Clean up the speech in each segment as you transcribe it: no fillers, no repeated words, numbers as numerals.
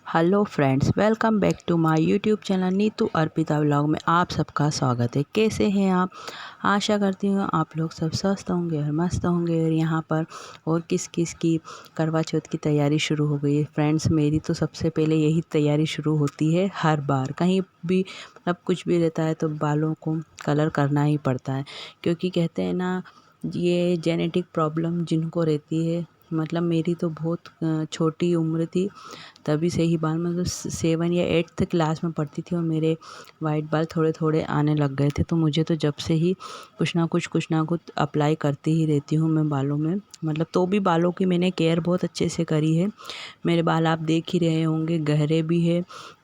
Hello friends, welcome back to my YouTube channel Neetu Arpita vlog में आप सबका स्वागत है। कैसे हैं आप? आशा करती हूँ आप लोग सब स्वस्थ होंगे और मस्त होंगे। और यहाँ पर और किस किस की करवा चौथ की तैयारी शुरू हो गई है। फ्रेंड्स, मेरी तो सबसे पहले यही तैयारी शुरू होती है। हर बार कहीं भी मतलब कुछ भी रहता है तो बालों को कलर करना ही पड़ता है, क्योंकि कहते हैं ना, ये जेनेटिक प्रॉब्लम जिनको रहती है, मतलब मेरी तो बहुत छोटी उम्र थी तभी से ही बाल, मतलब 7 या 8th क्लास में पढ़ती थी और मेरे वाइट बाल थोड़े थोड़े आने लग गए थे। तो मुझे तो जब से ही कुछ ना कुछ अप्लाई करती ही रहती हूँ मैं बालों में। मतलब तो भी बालों की मैंने केयर बहुत अच्छे से करी है। मेरे बाल आप देख ही रहे होंगे, गहरे भी है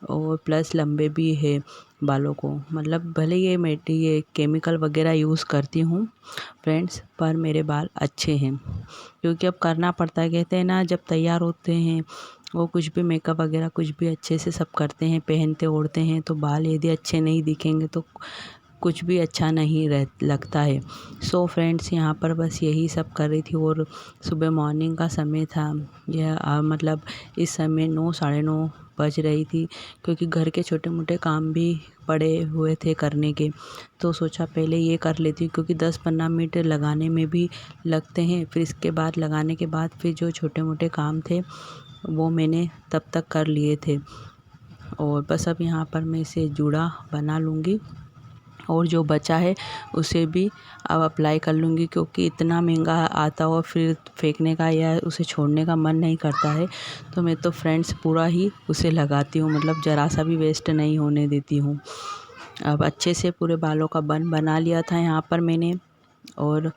और प्लस लंबे भी है बालों को। मतलब भले ये केमिकल वगैरह यूज़ करती हूँ फ्रेंड्स, पर मेरे बाल अच्छे हैं, क्योंकि अब करना पड़ता है। कहते हैं ना, जब तैयार होते हैं वो कुछ भी मेकअप वगैरह कुछ भी अच्छे से सब करते हैं, पहनते ओढ़ते हैं, तो बाल यदि अच्छे नहीं दिखेंगे तो कुछ भी अच्छा नहीं लगता है। सो फ्रेंड्स, यहाँ पर बस यही सब कर रही थी। और सुबह मॉर्निंग का समय था। यह मतलब इस समय 9 साढ़े 9 बज रही थी, क्योंकि घर के छोटे मोटे काम भी पड़े हुए थे करने के। तो सोचा पहले ये कर लेती हूँ, क्योंकि 10-15 मिनट लगाने में भी लगते हैं। फिर इसके बाद लगाने के बाद फिर जो छोटे मोटे काम थे वो मैंने तब तक कर लिए थे। और बस अब यहाँ पर मैं इसे जूड़ा बना लूँगी और जो बचा है उसे भी अब अप्लाई कर लूँगी, क्योंकि इतना महंगा आता हो फिर फेंकने का या उसे छोड़ने का मन नहीं करता है। तो मैं तो फ्रेंड्स पूरा ही उसे लगाती हूँ, मतलब ज़रा सा भी वेस्ट नहीं होने देती हूँ। अब अच्छे से पूरे बालों का बन बना लिया था यहाँ पर मैंने। और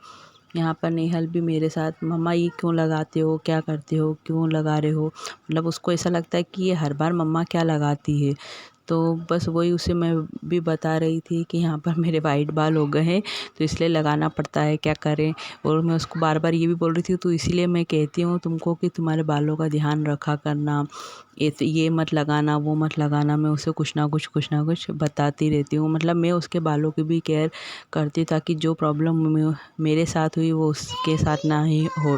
यहाँ पर नेहल भी मेरे साथ, मम्मा ये क्यों लगाते हो, क्या करते हो, क्यों लगा रहे हो। मतलब उसको ऐसा लगता है कि ये हर बार मम्मा क्या लगाती है। तो बस वही उसे मैं भी बता रही थी कि यहाँ पर मेरे वाइट बाल हो गए हैं तो इसलिए लगाना पड़ता है, क्या करें। और मैं उसको बार बार ये भी बोल रही थी, तो इसीलिए मैं कहती हूँ तुमको कि तुम्हारे बालों का ध्यान रखा करना, ये मत लगाना, वो मत लगाना। मैं उसे कुछ ना कुछ बताती रहती हूँ। मतलब मैं उसके बालों की भी केयर करती हूँ, ताकि जो प्रॉब्लम मेरे साथ हुई वो उसके साथ ना ही हो।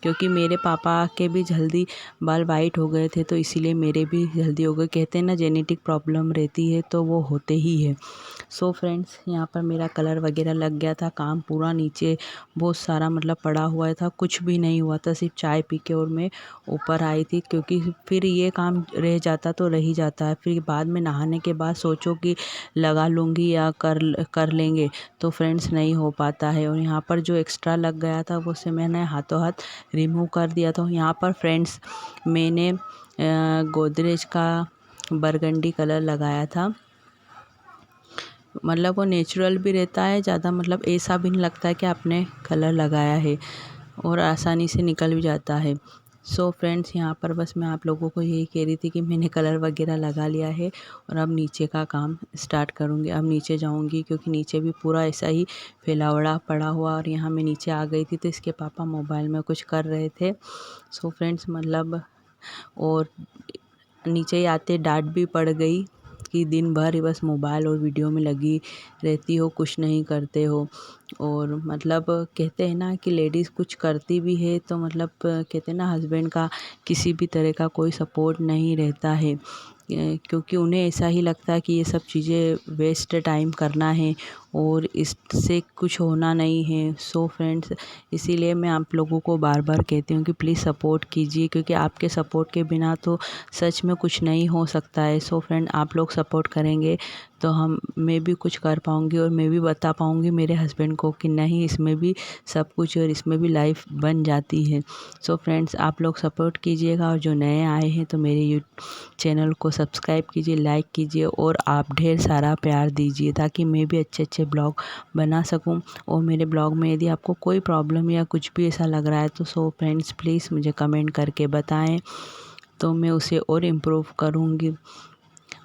क्योंकि मेरे पापा के भी जल्दी बाल वाइट हो गए थे, तो इसीलिए मेरे भी जल्दी हो गए। कहते हैं ना, जेनेटिक प्रॉब्लम रहती है तो वो होते ही है। सो फ्रेंड्स, यहाँ पर मेरा कलर वगैरह लग गया था। काम पूरा नीचे बहुत सारा मतलब पड़ा हुआ था, कुछ भी नहीं हुआ था, सिर्फ चाय पी के और मैं ऊपर आई थी। क्योंकि फिर ये काम रह जाता तो रह ही जाता है। फिर बाद में नहाने के बाद सोचो कि लगा लूँगी या कर लेंगे, तो फ्रेंड्स नहीं हो पाता है। और यहाँ पर जो एक्स्ट्रा लग गया था वो से मैंने हाथों हाथ रिमूव कर दिया था। यहाँ पर फ्रेंड्स मैंने गोदरेज का बरगंडी कलर लगाया था। मतलब वो नेचुरल भी रहता है, ज़्यादा मतलब ऐसा भी नहीं लगता है कि आपने कलर लगाया है, और आसानी से निकल भी जाता है। सो फ्रेंड्स, यहाँ पर बस मैं आप लोगों को यही कह रही थी कि मैंने कलर वगैरह लगा लिया है और अब नीचे का काम स्टार्ट करूँगी। अब नीचे जाऊँगी, क्योंकि नीचे भी पूरा ऐसा ही फैलावड़ा पड़ा हुआ। और यहाँ मैं नीचे आ गई थी तो इसके पापा मोबाइल में कुछ कर रहे थे। सो फ्रेंड्स, मतलब और नीचे ही आते डांट भी पड़ गई कि दिन भर ही बस मोबाइल और वीडियो में लगी रहती हो, कुछ नहीं करते हो। और मतलब कहते हैं ना कि लेडीज़ कुछ करती भी है तो मतलब कहते हैं ना, हस्बैंड का किसी भी तरह का कोई सपोर्ट नहीं रहता है, क्योंकि उन्हें ऐसा ही लगता है कि ये सब चीज़ें वेस्ट टाइम करना है और इससे कुछ होना नहीं है। सो फ्रेंड्स, इसीलिए मैं आप लोगों को बार बार कहती हूँ कि प्लीज़ सपोर्ट कीजिए, क्योंकि आपके सपोर्ट के बिना तो सच में कुछ नहीं हो सकता है। सो फ्रेंड, आप लोग सपोर्ट करेंगे तो मैं भी कुछ कर पाऊँगी और मैं भी बता पाऊँगी मेरे हस्बैंड को कि नहीं, इसमें भी सब कुछ और इसमें भी लाइफ बन जाती है। सो फ्रेंड्स, आप लोग सपोर्ट कीजिएगा, और जो नए आए हैं तो मेरे यूट्यूब चैनल को सब्सक्राइब कीजिए, लाइक कीजिए और आप ढेर सारा प्यार दीजिए, ताकि मैं भी अच्छे अच्छे ब्लॉग बना सकूं। और मेरे ब्लॉग में यदि आपको कोई प्रॉब्लम या कुछ भी ऐसा लग रहा है तो सो फ्रेंड्स प्लीज़ मुझे कमेंट करके बताएं, तो मैं उसे और इम्प्रूव करूँगी।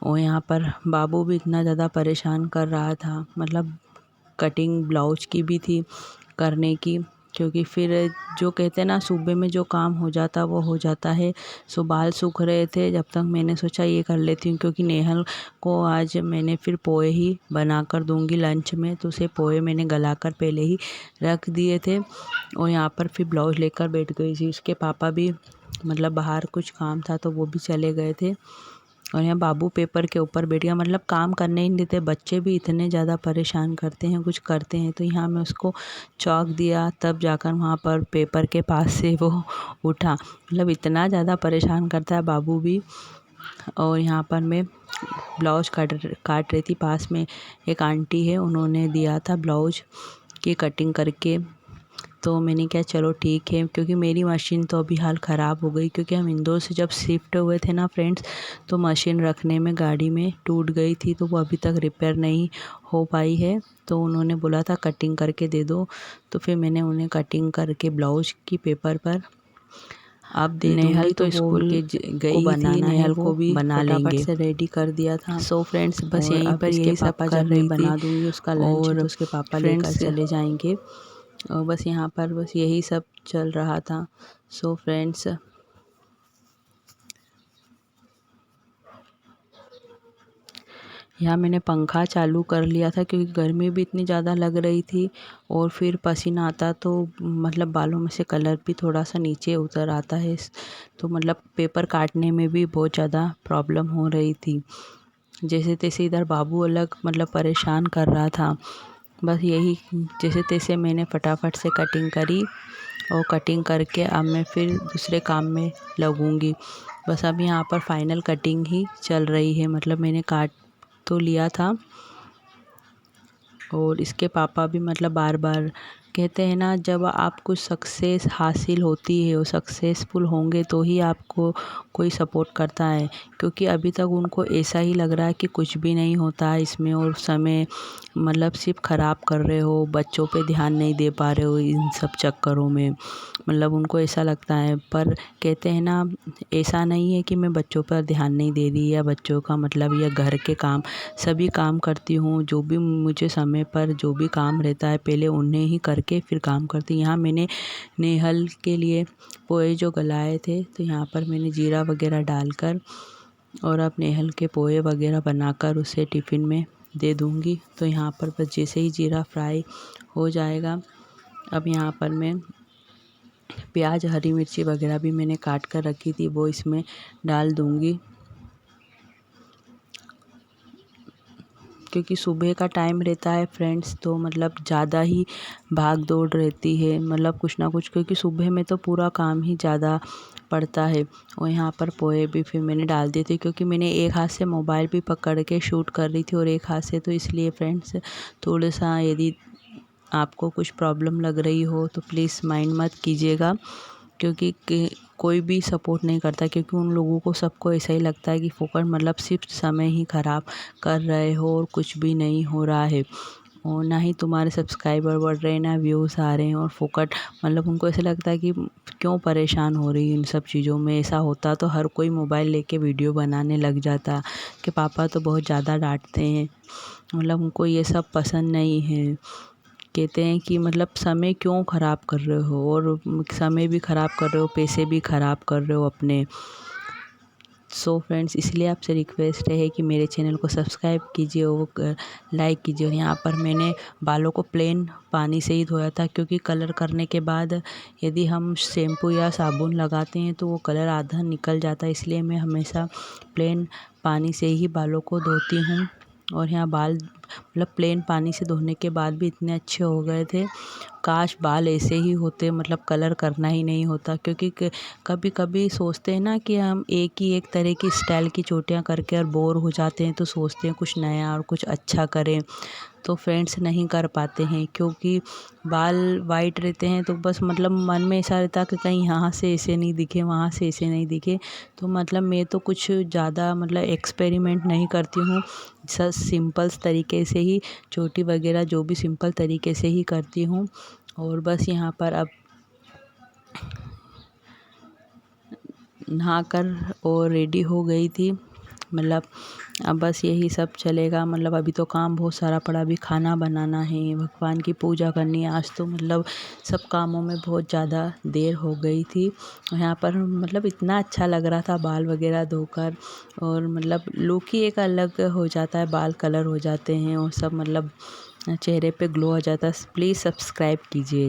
और यहाँ पर बाबू भी इतना ज़्यादा परेशान कर रहा था, मतलब कटिंग ब्लाउज की भी थी करने की, क्योंकि फिर जो कहते हैं ना सुबह में जो काम हो जाता वो हो जाता है। सो बाल सूख रहे थे, जब तक मैंने सोचा ये कर लेती हूँ, क्योंकि नेहल को आज मैंने फिर पोहे ही बना कर दूँगी लंच में। तो उसे पोहे मैंने गला कर पहले ही रख दिए थे और यहाँ पर फिर ब्लाउज़ लेकर बैठ गई थी। उसके पापा भी मतलब बाहर कुछ काम था तो वो भी चले गए थे और यहाँ बाबू पेपर के ऊपर बैठ गया। मतलब काम करने ही नहीं देते, बच्चे भी इतने ज़्यादा परेशान करते हैं, कुछ करते हैं। तो यहाँ मैं उसको चॉक दिया, तब जाकर वहाँ पर पेपर के पास से वो उठा। मतलब इतना ज़्यादा परेशान करता है बाबू भी। और यहाँ पर मैं ब्लाउज काट रही थी। पास में एक आंटी है, उन्होंने दिया था ब्लाउज की कटिंग करके। तो मैंने कहा चलो ठीक है, क्योंकि मेरी मशीन तो अभी हाल ख़राब हो गई, क्योंकि हम इंदौर से जब शिफ्ट हुए थे ना फ्रेंड्स, तो मशीन रखने में गाड़ी में टूट गई थी, तो वो अभी तक रिपेयर नहीं हो पाई है। तो उन्होंने बोला था कटिंग करके दे दो, तो फिर मैंने उन्हें कटिंग करके ब्लाउज की पेपर पर अब दे दूँगी। तो स्कूल गई थी, नेहल को भी फटाफट से रेडी कर दिया था। सो फ्रेंड्स बस यहीं पर यही सब कर रही थी। बना दूँगी उसका लंच, तो उसके पापा लेकर चले जाएंगे। और बस यहाँ पर बस यही सब चल रहा था। सो फ्रेंड्स यहाँ मैंने पंखा चालू कर लिया था, क्योंकि गर्मी भी इतनी ज़्यादा लग रही थी और फिर पसीना आता तो मतलब बालों में से कलर भी थोड़ा सा नीचे उतर आता है। तो मतलब पेपर काटने में भी बहुत ज़्यादा प्रॉब्लम हो रही थी। जैसे तैसे इधर बाबू अलग मतलब परेशान कर रहा था। बस यही जैसे तैसे मैंने फटाफट से कटिंग करी और कटिंग करके अब मैं फिर दूसरे काम में लगूंगी। बस अब यहाँ पर फाइनल कटिंग ही चल रही है। मतलब मैंने काट तो लिया था और इसके पापा भी मतलब बार बार कहते हैं ना, जब आपको सक्सेस हासिल होती है और सक्सेसफुल होंगे तो ही आपको कोई सपोर्ट करता है। क्योंकि अभी तक उनको ऐसा ही लग रहा है कि कुछ भी नहीं होता है इसमें और समय मतलब सिर्फ ख़राब कर रहे हो, बच्चों पे ध्यान नहीं दे पा रहे हो इन सब चक्करों में। मतलब उनको ऐसा लगता है, पर कहते हैं ना ऐसा नहीं है कि मैं बच्चों पर ध्यान नहीं दे रही या बच्चों का मतलब या घर के काम सभी काम करती हूँ। जो भी मुझे समय पर जो भी काम रहता है पहले उन्हें ही करके फिर काम करती। यहाँ मैंने नेहल के लिए पोहे जो गलाए थे, तो यहाँ पर मैंने जीरा वगैरह डालकर और अब नेहल के पोहे वगैरह बनाकर उसे टिफ़िन में दे दूँगी। तो यहाँ पर बस जैसे ही जीरा फ्राई हो जाएगा, अब यहाँ पर मैं प्याज हरी मिर्ची वगैरह भी मैंने काट कर रखी थी, वो इसमें डाल दूँगी। क्योंकि सुबह का टाइम रहता है फ्रेंड्स, तो मतलब ज़्यादा ही भाग दौड़ रहती है, मतलब कुछ ना कुछ, क्योंकि सुबह में तो पूरा काम ही ज़्यादा पड़ता है। और यहाँ पर पोहे भी फिर मैंने डाल दिए थे, क्योंकि मैंने एक हाथ से मोबाइल भी पकड़ के शूट कर रही थी और एक हाथ से, तो इसलिए फ्रेंड्स थोड़ा सा यदि आपको कुछ प्रॉब्लम लग रही हो तो प्लीज़ माइंड मत कीजिएगा। क्योंकि कोई भी सपोर्ट नहीं करता, क्योंकि उन लोगों को सबको ऐसा ही लगता है कि फोकट मतलब सिर्फ समय ही ख़राब कर रहे हो और कुछ भी नहीं हो रहा है, और ना ही तुम्हारे सब्सक्राइबर बढ़ रहे हैं, ना व्यूज़ आ रहे हैं, और फोकट मतलब उनको ऐसा लगता है कि क्यों परेशान हो रही है इन सब चीज़ों में। ऐसा होता तो हर कोई मोबाइल लेके वीडियो बनाने लग जाता। कि पापा तो बहुत ज़्यादा डांटते हैं, मतलब उनको ये सब पसंद नहीं है। कहते हैं कि मतलब समय क्यों ख़राब कर रहे हो, और समय भी ख़राब कर रहे हो, पैसे भी ख़राब कर रहे हो अपने। सो फ्रेंड्स इसलिए आपसे रिक्वेस्ट है कि मेरे चैनल को सब्सक्राइब कीजिए और लाइक कीजिए। और यहाँ पर मैंने बालों को प्लेन पानी से ही धोया था, क्योंकि कलर करने के बाद यदि हम शैम्पू या साबुन लगाते हैं तो वो कलर आधा निकल जाता है, इसलिए मैं हमेशा प्लेन पानी से ही बालों को धोती हूँ। और यहाँ बाल मतलब प्लेन पानी से धोने के बाद भी इतने अच्छे हो गए थे। काश बाल ऐसे ही होते, मतलब कलर करना ही नहीं होता। क्योंकि कभी कभी सोचते हैं ना कि हम एक तरह की स्टाइल की चोटियाँ करके और बोर हो जाते हैं, तो सोचते हैं कुछ नया और कुछ अच्छा करें, तो फ्रेंड्स नहीं कर पाते हैं। क्योंकि बाल वाइट रहते हैं तो बस मतलब मन में ऐसा रहता है कि कहीं यहाँ से ऐसे नहीं दिखे, वहाँ से ऐसे नहीं दिखे। तो मतलब मैं तो कुछ ज़्यादा मतलब एक्सपेरिमेंट नहीं करती हूँ, सिंपल तरीके से ही चोटी वगैरह जो भी सिंपल तरीके से ही करती हूँ। और बस यहाँ पर अब नहाकर और रेडी हो गई थी, मतलब अब बस यही सब चलेगा। मतलब अभी तो काम बहुत सारा पड़ा, अभी खाना बनाना है, भगवान की पूजा करनी है। आज तो मतलब सब कामों में बहुत ज़्यादा देर हो गई थी। यहाँ पर मतलब इतना अच्छा लग रहा था बाल वगैरह धोकर, और मतलब लुक ही एक अलग हो जाता है, बाल कलर हो जाते हैं और सब मतलब चेहरे पे ग्लो आ जाता है। प्लीज़ सब्सक्राइब कीजिए।